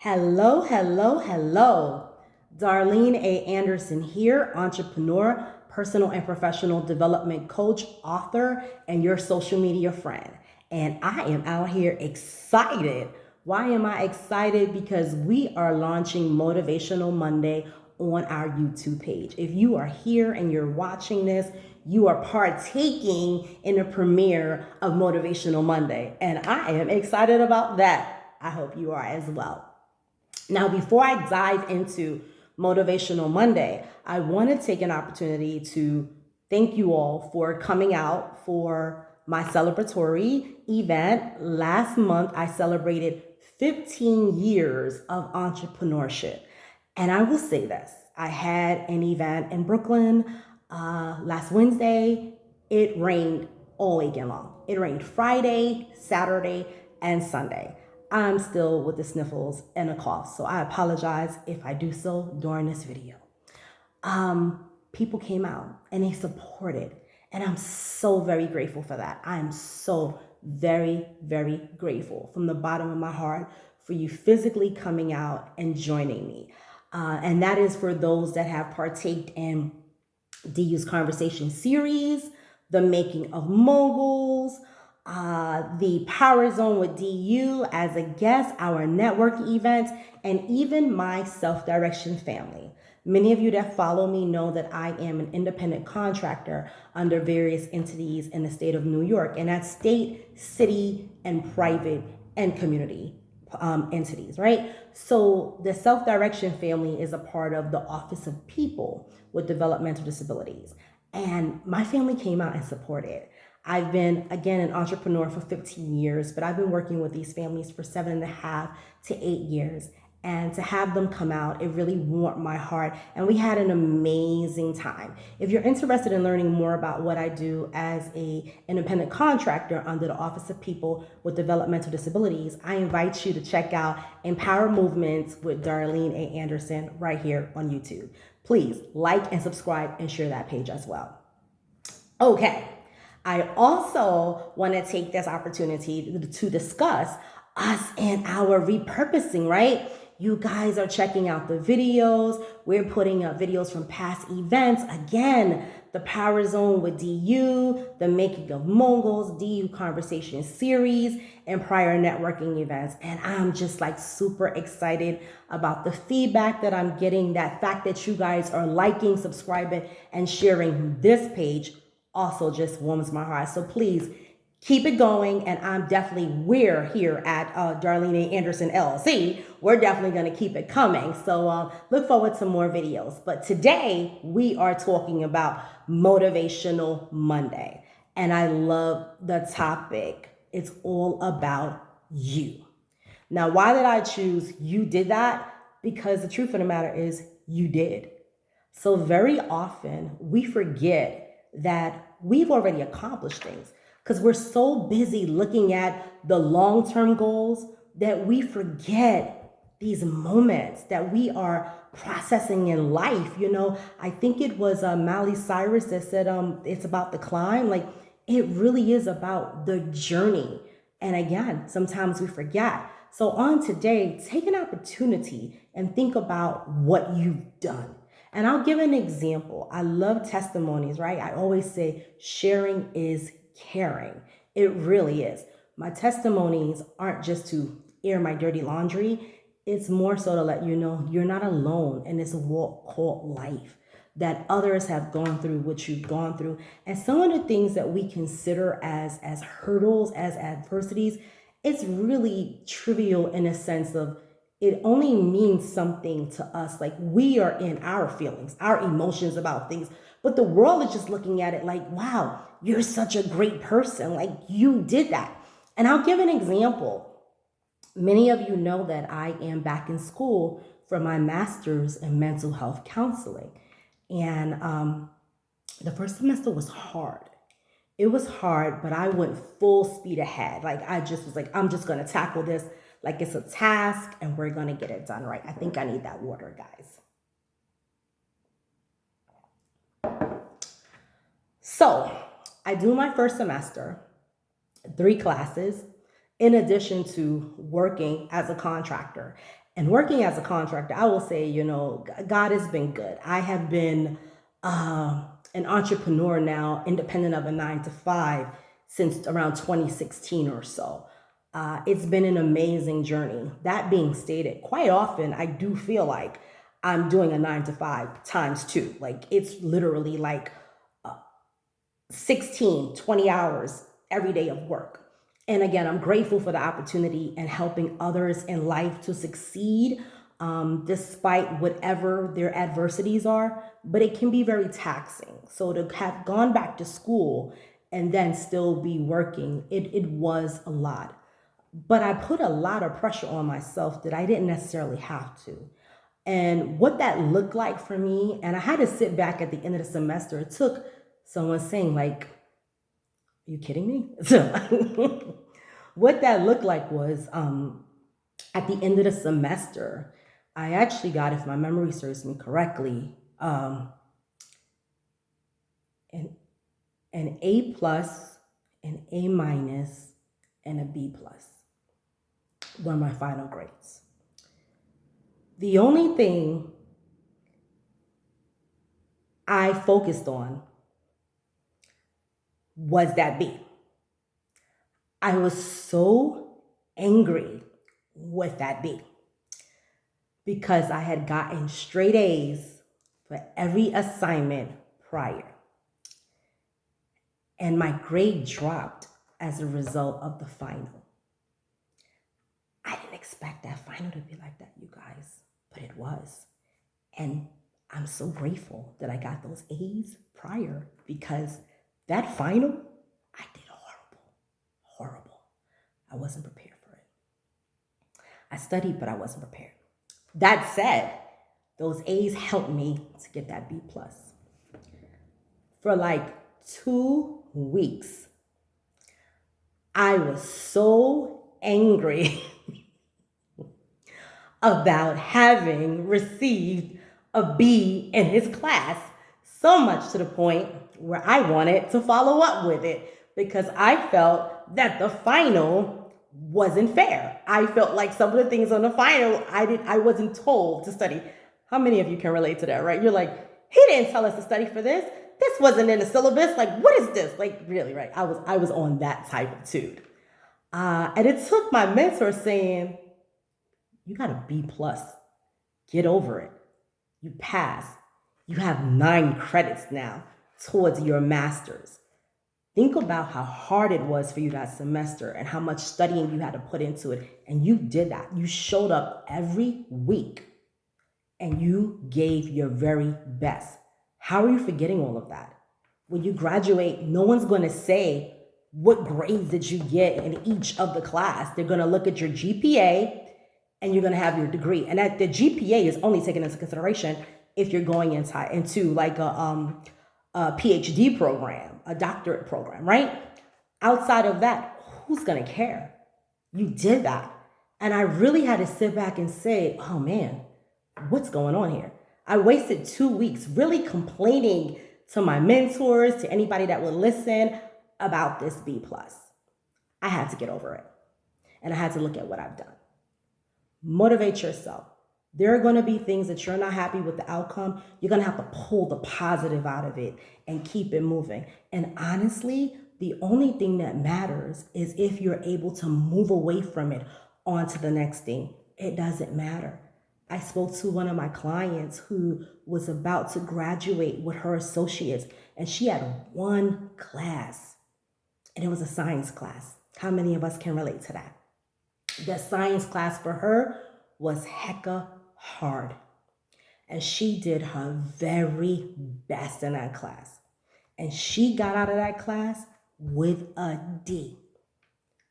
Hello, hello, hello. Darlene A. Anderson here, entrepreneur, personal and professional development coach, author, and your social media friend. And I am out here excited. Why am I excited? Because we are launching Motivational Monday on our YouTube page. If you are here and you're watching this, you are partaking in the premiere of Motivational Monday. And I am excited about that. I hope you are as well. Now, before I dive into Motivational Monday, I want to take an opportunity to thank you all for coming out for my celebratory event. Last month, I celebrated 15 years of entrepreneurship. And I will say this, I had an event in Brooklyn last Wednesday. It rained all weekend long. It rained Friday, Saturday, and Sunday. I'm still with the sniffles and a cough, so I apologize if I do so during this video. People came out and they supported, and I'm so very grateful for that. I am so very, very grateful from the bottom of my heart for you physically coming out and joining me. And that is for those that have partaked in DU's Conversation series, the Making of Moguls, the Power Zone with DU as a guest, our network events, and even my self-direction family. Many of you that follow me know that I am an independent contractor under various entities in the state of New York, and that's state, city, and private and community entities, right? So the self-direction family is a part of the Office of People with Developmental Disabilities. And my family came out and supported. I've been, again, an entrepreneur for 15 years, but I've been working with these families for 7.5 to 8 years. And to have them come out, it really warmed my heart. And we had an amazing time. If you're interested in learning more about what I do as an independent contractor under the Office of People with Developmental Disabilities, I invite you to check out Empower Movements with Darlene A. Anderson right here on YouTube. Please like and subscribe and share that page as well. Okay. I also want to take this opportunity to discuss us and our repurposing, right? You guys are checking out the videos. We're putting up videos from past events. Again, the Power Zone with DU, the Making of Moguls, DU Conversation series, and prior networking events. And I'm just like super excited about the feedback that I'm getting, that fact that you guys are liking, subscribing, and sharing this page also just warms my heart. So please keep it going. And we're here at Darlene A. Anderson LLC. We're definitely going to keep it coming. So look forward to more videos. But today we are talking about Motivational Monday. And I love the topic. It's all about you. Now, why did I choose you did that? Because the truth of the matter is you did. So very often we forget that we've already accomplished things because we're so busy looking at the long-term goals that we forget these moments that we are processing in life. You know, I think it was Miley Cyrus that said it's about the climb. Like, it really is about the journey. And again, sometimes we forget. So on today, take an opportunity and think about what you've done. And I'll give an example. I love testimonies, right? I always say sharing is caring. It really is. My testimonies aren't just to air my dirty laundry. It's more so to let you know you're not alone in this walk called life, that others have gone through what you've gone through. And some of the things that we consider as hurdles, as adversities, it's really trivial in a sense of it only means something to us. Like, we are in our feelings, our emotions about things, but the world is just looking at it like, wow, you're such a great person. Like, you did that. And I'll give an example. Many of you know that I am back in school for my master's in mental health counseling. And the first semester was hard. It was hard, but I went full speed ahead. Like, I just was like, I'm just going to tackle this like it's a task and we're going to get it done right. I think I need that water, guys. So I do my first semester, 3 classes, in addition to working as a contractor. And working as a contractor, I will say, God has been good. I have been an entrepreneur now, independent of a 9 to 5, since around 2016 or so. It's been an amazing journey. That being stated, quite often I do feel like I'm doing a 9 to 5 times two. Like it's literally like 16, 20 hours every day of work. And again, I'm grateful for the opportunity and helping others in life to succeed despite whatever their adversities are. But it can be very taxing. So to have gone back to school and then still be working, it was a lot. But I put a lot of pressure on myself that I didn't necessarily have to. And what that looked like for me, and I had to sit back at the end of the semester. It took someone saying, like, are you kidding me? So what that looked like was at the end of the semester, I actually got, if my memory serves me correctly, an A plus, an A minus, and a B plus. One of my final grades. The only thing I focused on was that B. I was so angry with that B because I had gotten straight A's for every assignment prior. And my grade dropped as a result of the final. I didn't expect that final to be like that, you guys, but it was. And I'm so grateful that I got those A's prior because that final, I did horrible. I wasn't prepared for it. I studied, but I wasn't prepared. That said, those A's helped me to get that B plus. For like 2 weeks, I was so angry about having received a B in his class, so much to the point where I wanted to follow up with it because I felt that the final wasn't fair. I felt like some of the things on the final I wasn't told to study. How many of you can relate to that, right? You're like, he didn't tell us to study for this. This wasn't in the syllabus. Like, what is this? Like, really, right? I was on that type of attitude. And it took my mentor saying, you got a B plus. Get over it. You pass. You have 9 credits now towards your master's. Think about how hard it was for you that semester and how much studying you had to put into it. And you did that. You showed up every week and you gave your very best. How are you forgetting all of that? When you graduate, no one's going to say, what grades did you get in each of the class? They're going to look at your GPA and you're going to have your degree. And that the GPA is only taken into consideration if you're going into like a PhD program, a doctorate program, right? Outside of that, who's going to care? You did that. And I really had to sit back and say, oh man, what's going on here? I wasted 2 weeks really complaining to my mentors, to anybody that would listen about this B plus. I had to get over it. And I had to look at what I've done. Motivate yourself. There are going to be things that you're not happy with the outcome. You're going to have to pull the positive out of it and keep it moving. And honestly, the only thing that matters is if you're able to move away from it onto the next thing. It doesn't matter. I spoke to one of my clients who was about to graduate with her associates, and she had one class, and it was a science class. How many of us can relate to that? The science class for her was hecka hard. And she did her very best in that class. And she got out of that class with a D.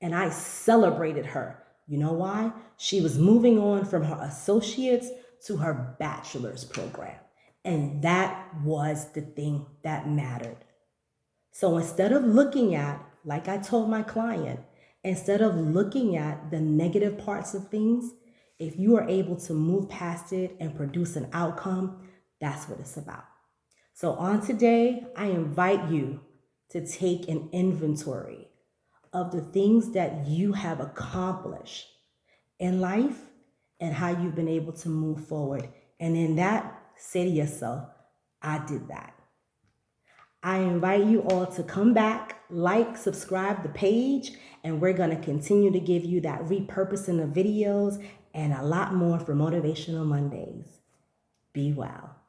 And I celebrated her. You know why? She was moving on from her associates to her bachelor's program. And that was the thing that mattered. So instead of looking at, like I told my client, instead of looking at the negative parts of things, if you are able to move past it and produce an outcome, that's what it's about. So on today, I invite you to take an inventory of the things that you have accomplished in life and how you've been able to move forward. And in that, say to yourself, I did that. I invite you all to come back, like, subscribe the page, and we're going to continue to give you that repurposing of videos and a lot more for Motivational Mondays. Be well.